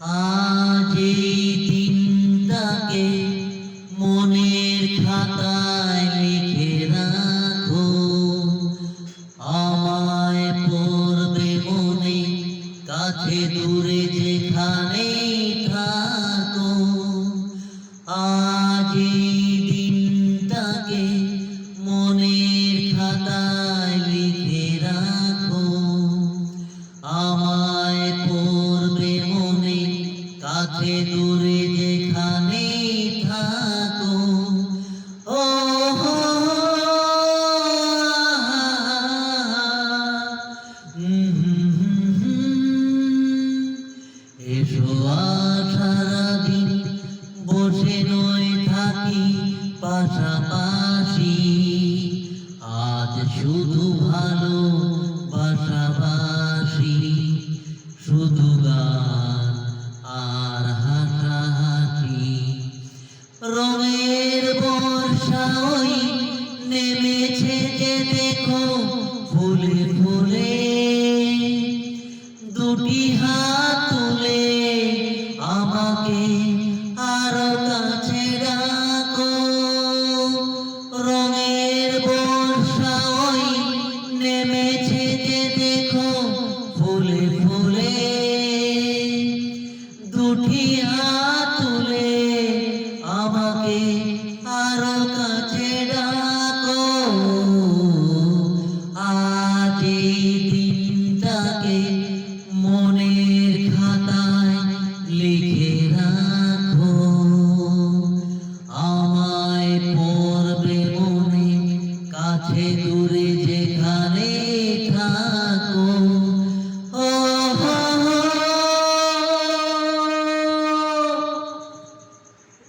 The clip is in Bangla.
আজ এই দিনটাকে মনের খাতায় লিখে রাখো, আমায় পড়বে মনে, কাছে দূরে যেখানেই থাকো। আজ এই দিনটাকে মনের খাতায় লিখে রাখো, আমায় পড়বে মনে, কাছে দূরে যেখানেই থাকো। ও হো, এসো সারাদিন বসে নয় থাকি পাশাপাশি, আজ শুধু ভালো বাসাবাসি, শুধু গান আর হাসাহাসি। রঙের বর্ষা ওই নেমেছে যে দেখো ফুলে ফুলে, দুটি হাত তুলে আমাকে আরো কাছে ডাকো। রঙের বর্ষা ওই নেমেছে যে দেখো ফুলে